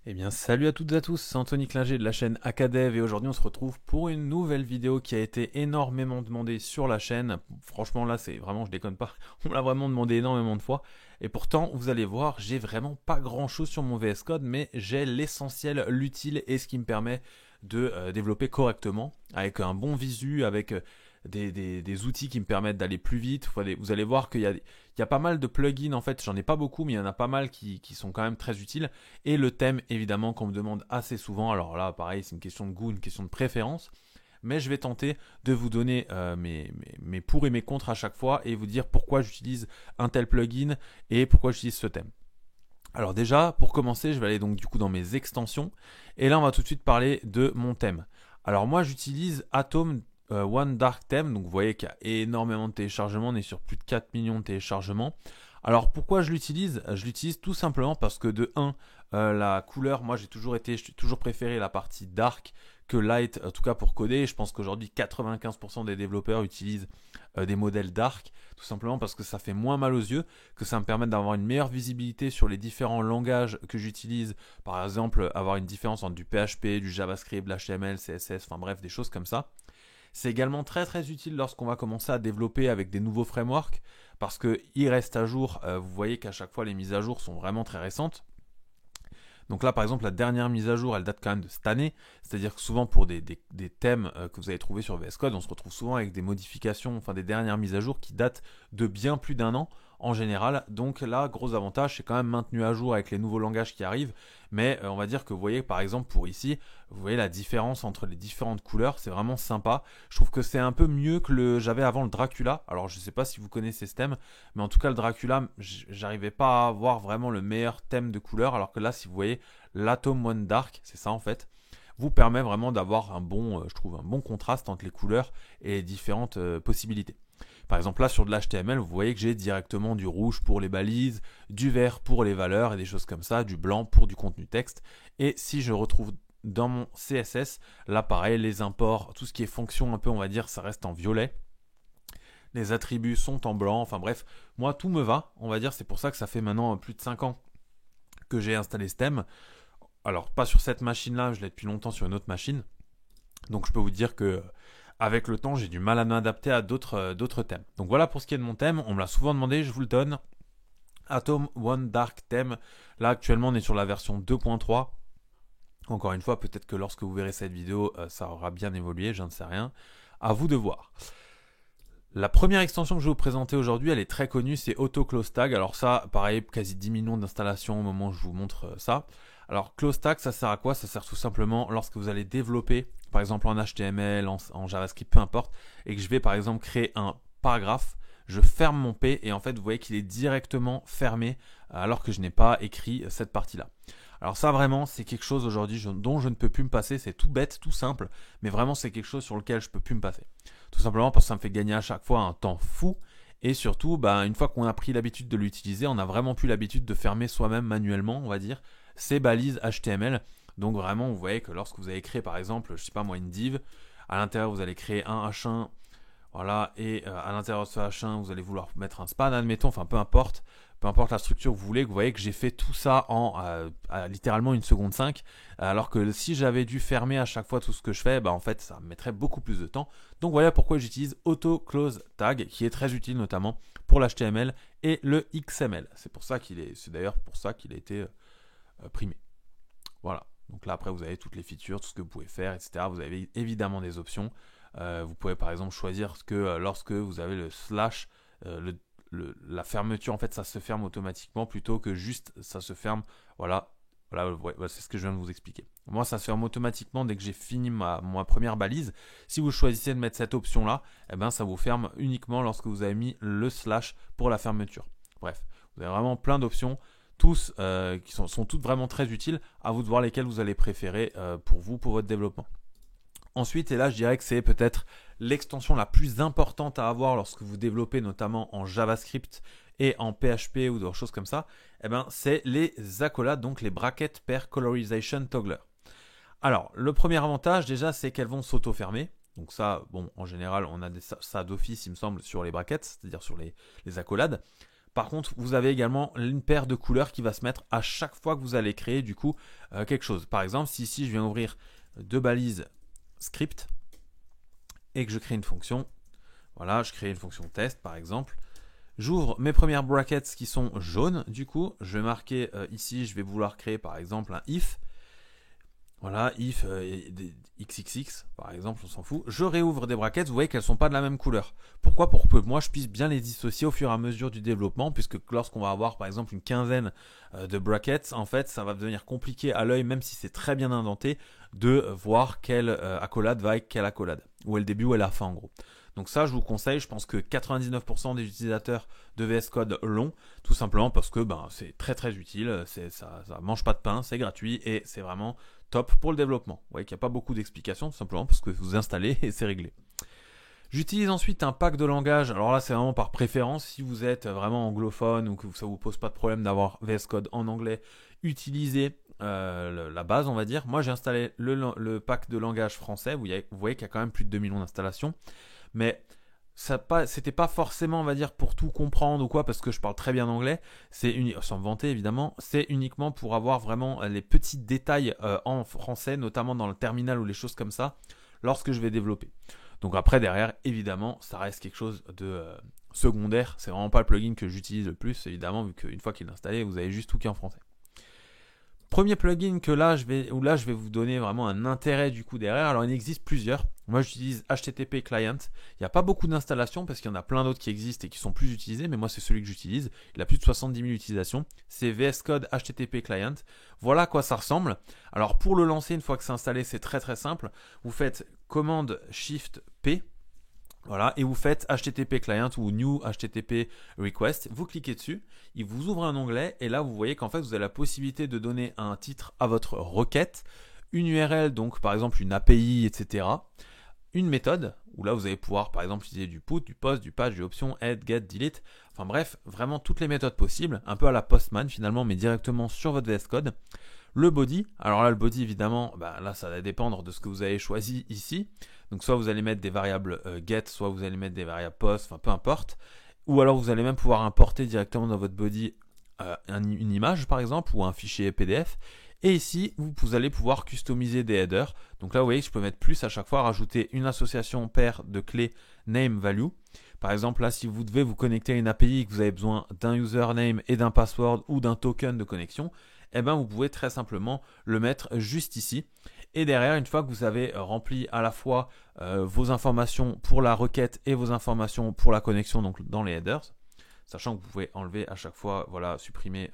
Eh bien, salut à toutes et à tous, c'est Anthony Klinger de la chaîne Acadev et aujourd'hui on se retrouve pour une nouvelle vidéo qui a été énormément demandée sur la chaîne. Franchement là c'est vraiment, je déconne pas, on me l'a vraiment demandé énormément de fois. Et pourtant, vous allez voir, j'ai vraiment pas grand chose sur mon VS Code, mais j'ai l'essentiel, l'utile et ce qui me permet de développer correctement, avec un bon visu, avec des outils qui me permettent d'aller plus vite. Vous allez voir qu'il y a pas mal de plugins, en fait, j'en ai pas beaucoup, mais il y en a pas mal qui sont quand même très utiles. Et le thème, évidemment, qu'on me demande assez souvent. Alors là, pareil, c'est une question de goût, une question de préférence. Mais je vais tenter de vous donner mes pour et mes contre à chaque fois et vous dire pourquoi j'utilise un tel plugin et pourquoi j'utilise ce thème. Alors déjà, pour commencer, je vais aller donc du coup dans mes extensions. Et là, on va tout de suite parler de mon thème. Alors moi, j'utilise Atom One Dark Theme. Donc vous voyez qu'il y a énormément de téléchargements. On est sur plus de 4 millions de téléchargements. Alors pourquoi je l'utilise? Je l'utilise tout simplement parce que de 1, la couleur, moi j'ai toujours préféré la partie dark que light, en tout cas pour coder. Je pense qu'aujourd'hui 95% des développeurs utilisent des modèles dark, tout simplement parce que ça fait moins mal aux yeux, que ça me permet d'avoir une meilleure visibilité sur les différents langages que j'utilise. Par exemple, avoir une différence entre du PHP, du JavaScript, de l'HTML, CSS, enfin bref, des choses comme ça. C'est également très très utile lorsqu'on va commencer à développer avec des nouveaux frameworks parce qu'ils restent à jour. Vous voyez qu'à chaque fois les mises à jour sont vraiment très récentes. Donc là, par exemple, la dernière mise à jour, elle date quand même de cette année. C'est-à-dire que souvent, pour des thèmes que vous allez trouver sur VS Code, on se retrouve souvent avec des modifications, enfin des dernières mises à jour qui datent de bien plus d'un an en général. Donc là, gros avantage, c'est quand même maintenu à jour avec les nouveaux langages qui arrivent. Mais on va dire que vous voyez, par exemple, pour ici, vous voyez la différence entre les différentes couleurs. C'est vraiment sympa. Je trouve que c'est un peu mieux que j'avais avant le Dracula. Alors, je ne sais pas si vous connaissez ce thème, mais en tout cas, le Dracula, j'arrivais pas à avoir vraiment le meilleur thème de couleur. Alors que là, si vous voyez, l'Atom One Dark, c'est ça en fait, vous permet vraiment d'avoir un bon, je trouve, un bon contraste entre les couleurs et les différentes possibilités. Par exemple, là sur de l'HTML, vous voyez que j'ai directement du rouge pour les balises, du vert pour les valeurs et des choses comme ça, du blanc pour du contenu texte. Et si je retrouve dans mon CSS, là pareil, les imports, tout ce qui est fonction un peu, on va dire, ça reste en violet. Les attributs sont en blanc, enfin bref, moi tout me va, on va dire, c'est pour ça que ça fait maintenant plus de 5 ans que j'ai installé ce thème. Alors pas sur cette machine-là, je l'ai depuis longtemps sur une autre machine. Donc je peux vous dire que avec le temps, j'ai du mal à m'adapter à d'autres thèmes. Donc voilà pour ce qui est de mon thème, on me l'a souvent demandé, je vous le donne. Atom One Dark Theme. Là actuellement on est sur la version 2.3. Encore une fois, peut-être que lorsque vous verrez cette vidéo, ça aura bien évolué, je ne sais rien. À vous de voir. La première extension que je vais vous présenter aujourd'hui, elle est très connue, c'est Auto Close Tag. Alors ça, pareil, quasi 10 millions d'installations au moment où je vous montre ça. Alors Close Tag, ça sert à quoi? Ça sert tout simplement lorsque vous allez développer, par exemple en HTML, en JavaScript, peu importe, et que je vais par exemple créer un paragraphe, je ferme mon P et en fait vous voyez qu'il est directement fermé alors que je n'ai pas écrit cette partie-là. Alors ça vraiment c'est quelque chose aujourd'hui dont je ne peux plus me passer, c'est tout bête, tout simple, mais vraiment c'est quelque chose sur lequel je ne peux plus me passer. Tout simplement parce que ça me fait gagner à chaque fois un temps fou et surtout une fois qu'on a pris l'habitude de l'utiliser, on n'a vraiment plus l'habitude de fermer soi-même manuellement, on va dire, ces balises HTML. Donc vraiment vous voyez que lorsque vous avez créé par exemple, je sais pas moi, une div, à l'intérieur vous allez créer un H1, voilà, et à l'intérieur de ce H1 vous allez vouloir mettre un span, admettons, enfin peu importe la structure que vous voulez, que vous voyez que j'ai fait tout ça en littéralement 1 seconde 5, alors que si j'avais dû fermer à chaque fois tout ce que je fais, en fait ça me mettrait beaucoup plus de temps. Donc voilà pourquoi j'utilise Auto Close Tag, qui est très utile notamment pour l'HTML et le XML. C'est d'ailleurs pour ça qu'il a été primé. Voilà. Donc là après vous avez toutes les features, tout ce que vous pouvez faire, etc. Vous avez évidemment des options. Vous pouvez par exemple choisir que lorsque vous avez le slash, la fermeture, en fait, ça se ferme automatiquement plutôt que juste ça se ferme. Voilà, c'est ce que je viens de vous expliquer. Moi, ça se ferme automatiquement dès que j'ai fini ma première balise. Si vous choisissez de mettre cette option-là, ça vous ferme uniquement lorsque vous avez mis le slash pour la fermeture. Bref, vous avez vraiment plein d'options, tous qui sont toutes vraiment très utiles. À vous de voir lesquelles vous allez préférer pour vous, pour votre développement. Ensuite, et là je dirais que c'est peut-être l'extension la plus importante à avoir lorsque vous développez notamment en JavaScript et en PHP ou d'autres choses comme ça, c'est les accolades, donc les Bracket Pair Colorization Toggler. Alors, le premier avantage déjà, c'est qu'elles vont s'auto-fermer. Donc ça, en général, on a ça d'office, il me semble, sur les brackets, c'est-à-dire sur les accolades. Par contre, vous avez également une paire de couleurs qui va se mettre à chaque fois que vous allez créer du coup quelque chose. Par exemple, si ici je viens ouvrir deux balises script et que je crée une fonction, voilà, je crée une fonction test par exemple. J'ouvre mes premières brackets qui sont jaunes. Du coup, je vais marquer ici, je vais vouloir créer par exemple un if. Voilà, if xxx par exemple, on s'en fout. Je réouvre des brackets, vous voyez qu'elles ne sont pas de la même couleur. Pourquoi? Pour que moi je puisse bien les dissocier au fur et à mesure du développement, puisque lorsqu'on va avoir par exemple une quinzaine de brackets, en fait ça va devenir compliqué à l'œil, même si c'est très bien indenté, de voir quelle accolade va avec quelle accolade. Où est le début, où est la fin en gros. Donc ça, je vous conseille, je pense que 99% des utilisateurs de VS Code l'ont, tout simplement parce que c'est très très utile, ça mange pas de pain, c'est gratuit et c'est vraiment top pour le développement. Vous voyez qu'il n'y a pas beaucoup d'explications, tout simplement parce que vous installez et c'est réglé. J'utilise ensuite un pack de langage. Alors là, c'est vraiment par préférence. Si vous êtes vraiment anglophone ou que ça vous pose pas de problème d'avoir VS Code en anglais, utilisez la base, on va dire. Moi, j'ai installé le pack de langage français. Vous voyez qu'il y a quand même plus de 2 millions d'installations. Mais c'était pas forcément, on va dire, pour tout comprendre ou quoi, parce que je parle très bien anglais. Sans me vanter évidemment, c'est uniquement pour avoir vraiment les petits détails en français, notamment dans le terminal ou les choses comme ça, lorsque je vais développer. Donc après derrière, évidemment, ça reste quelque chose de secondaire. C'est vraiment pas le plugin que j'utilise le plus, évidemment, vu qu'une fois qu'il est installé, vous avez juste tout qui est en français. Premier plugin que là je vais vous donner vraiment un intérêt du coup derrière. Alors il existe plusieurs. Moi j'utilise HTTP Client. Il n'y a pas beaucoup d'installations parce qu'il y en a plein d'autres qui existent et qui sont plus utilisés, mais moi c'est celui que j'utilise. Il a plus de 70 000 utilisations. C'est VS Code HTTP Client. Voilà à quoi ça ressemble. Alors pour le lancer, une fois que c'est installé, c'est très très simple. Vous faites commande Shift P. Voilà, et vous faites HTTP client ou new HTTP request, vous cliquez dessus, il vous ouvre un onglet et là vous voyez qu'en fait vous avez la possibilité de donner un titre à votre requête, une URL, donc par exemple une API, etc. Une méthode, où là vous allez pouvoir par exemple utiliser du put, du post, du patch, du option, add, get, delete, enfin bref, vraiment toutes les méthodes possibles, un peu à la Postman finalement, mais directement sur votre VS Code. Le body, alors là le body évidemment, là ça va dépendre de ce que vous avez choisi ici. Donc soit vous allez mettre des variables get, soit vous allez mettre des variables post, enfin peu importe. Ou alors vous allez même pouvoir importer directement dans votre body une image par exemple ou un fichier PDF. Et ici, vous allez pouvoir customiser des headers. Donc là, vous voyez que je peux mettre plus à chaque fois, rajouter une association paire de clés name value. Par exemple, là, si vous devez vous connecter à une API et que vous avez besoin d'un username et d'un password ou d'un token de connexion, vous pouvez très simplement le mettre juste ici. Et derrière, une fois que vous avez rempli à la fois vos informations pour la requête et vos informations pour la connexion, donc dans les headers, sachant que vous pouvez enlever à chaque fois, voilà, supprimer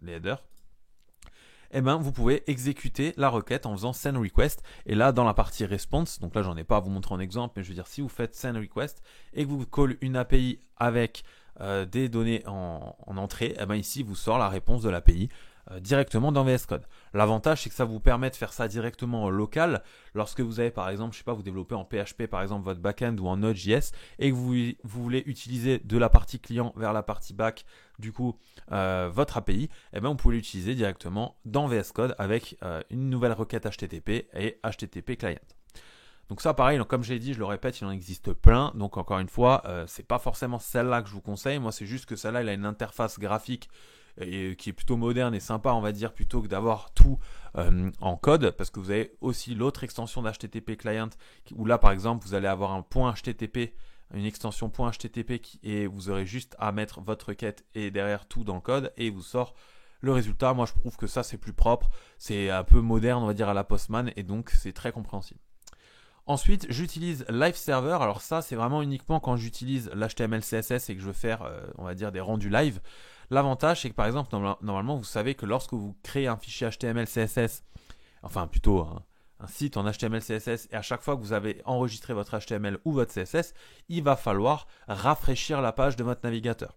les headers, vous pouvez exécuter la requête en faisant send request. Et là, dans la partie response, donc là, j'en ai pas à vous montrer en exemple, mais je veux dire, si vous faites send request et que vous call une API avec des données en entrée, ici, vous sort la réponse de l'API directement dans VS Code. L'avantage, c'est que ça vous permet de faire ça directement en local. Lorsque vous avez, par exemple, je sais pas, vous développez en PHP, par exemple, votre backend ou en Node.js et que vous voulez utiliser de la partie client vers la partie back, du coup, votre API, vous pouvez l'utiliser directement dans VS Code avec une nouvelle requête HTTP et HTTP client. Donc ça, pareil, comme je l'ai dit, je le répète, il en existe plein. Donc encore une fois, c'est pas forcément celle-là que je vous conseille. Moi, c'est juste que celle-là, elle a une interface graphique et qui est plutôt moderne et sympa, on va dire, plutôt que d'avoir tout en code, parce que vous avez aussi l'autre extension d'HTTP client, où là, par exemple, vous allez avoir un point HTTP, une extension point HTTP, et vous aurez juste à mettre votre requête et derrière tout dans le code, et il vous sort le résultat. Moi, je trouve que ça, c'est plus propre, c'est un peu moderne, on va dire, à la Postman, et donc c'est très compréhensible. Ensuite, j'utilise Live Server. Alors ça, c'est vraiment uniquement quand j'utilise l'HTML CSS et que je veux faire, on va dire, des rendus live. L'avantage, c'est que par exemple, normalement, vous savez que lorsque vous créez un fichier HTML CSS, enfin plutôt un site en HTML CSS, et à chaque fois que vous avez enregistré votre HTML ou votre CSS, il va falloir rafraîchir la page de votre navigateur.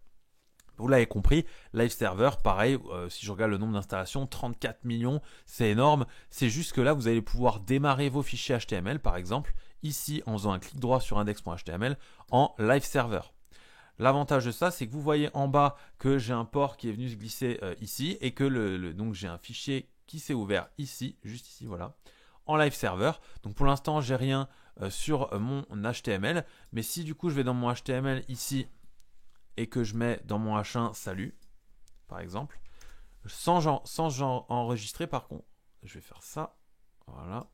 Vous l'avez compris, Live Server, pareil, si je regarde le nombre d'installations, 34 millions, c'est énorme. C'est juste que là, vous allez pouvoir démarrer vos fichiers HTML, par exemple, ici, en faisant un clic droit sur index.html, en Live Server. L'avantage de ça, c'est que vous voyez en bas que j'ai un port qui est venu se glisser ici et que donc j'ai un fichier qui s'est ouvert ici, juste ici, voilà, en Live Server. Donc pour l'instant, j'ai rien sur mon HTML, mais si du coup je vais dans mon HTML ici et que je mets dans mon H1 salut, par exemple, sans enregistrer par contre, je vais faire ça, voilà.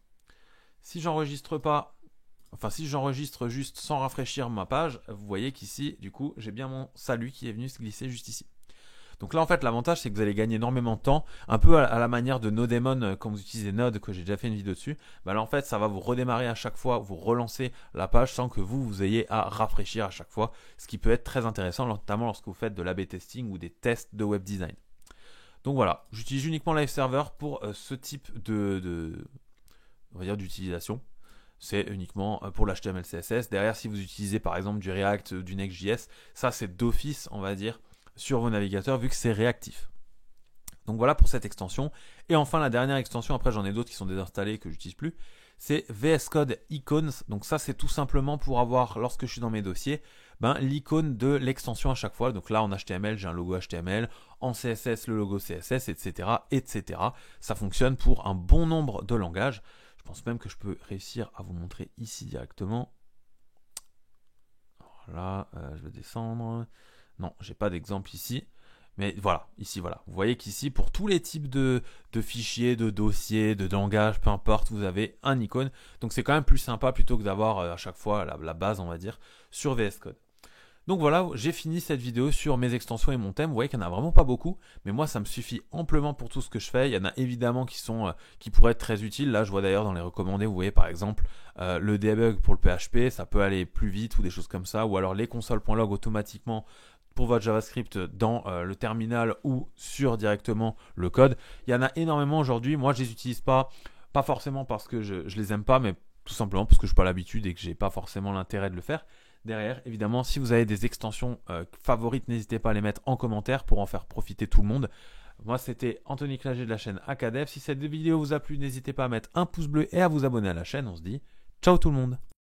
Si j'enregistre pas, enfin si j'enregistre juste sans rafraîchir ma page, vous voyez qu'ici, du coup, j'ai bien mon salut qui est venu se glisser juste ici. Donc là, en fait, l'avantage, c'est que vous allez gagner énormément de temps, un peu à la manière de Nodemon quand vous utilisez Node, que j'ai déjà fait une vidéo dessus. Bah là, en fait, ça va vous redémarrer à chaque fois, vous relancer la page sans que vous ayez à rafraîchir à chaque fois, ce qui peut être très intéressant, notamment lorsque vous faites de l'A/B testing ou des tests de web design. Donc voilà, j'utilise uniquement Live Server pour ce type on va dire, d'utilisation. C'est uniquement pour l'HTML, CSS. Derrière, si vous utilisez par exemple du React, du Next.js, ça c'est d'office, on va dire, sur vos navigateurs vu que c'est réactif. Donc voilà pour cette extension. Et enfin la dernière extension, après j'en ai d'autres qui sont désinstallées que j'utilise plus, c'est VS Code Icons. Donc ça c'est tout simplement pour avoir, lorsque je suis dans mes dossiers, l'icône de l'extension à chaque fois. Donc là en HTML j'ai un logo HTML, en CSS le logo CSS, etc. etc. Ça fonctionne pour un bon nombre de langages. Je pense même que je peux réussir à vous montrer ici directement. Voilà, je vais descendre. Non, j'ai pas d'exemple ici. Mais voilà, ici, voilà. Vous voyez qu'ici, pour tous les types de fichiers, de dossiers, de langages, peu importe, vous avez un icône. Donc c'est quand même plus sympa plutôt que d'avoir à chaque fois la base, on va dire, sur VS Code. Donc voilà, j'ai fini cette vidéo sur mes extensions et mon thème. Vous voyez qu'il n'y en a vraiment pas beaucoup, mais moi ça me suffit amplement pour tout ce que je fais. Il y en a évidemment qui pourraient être très utiles. Là, je vois d'ailleurs dans les recommandés, vous voyez par exemple le debug pour le PHP, ça peut aller plus vite ou des choses comme ça, ou alors les consoles.log automatiquement pour votre JavaScript dans le terminal ou sur directement le code. Il y en a énormément aujourd'hui. Moi, je les utilise pas forcément parce que je les aime pas, mais tout simplement parce que je n'ai pas l'habitude et que j'ai pas forcément l'intérêt de le faire. Derrière, évidemment, si vous avez des extensions favorites, n'hésitez pas à les mettre en commentaire pour en faire profiter tout le monde. Moi, c'était Anthony Clagé de la chaîne Acadev. Si cette vidéo vous a plu, n'hésitez pas à mettre un pouce bleu et à vous abonner à la chaîne. On se dit ciao tout le monde.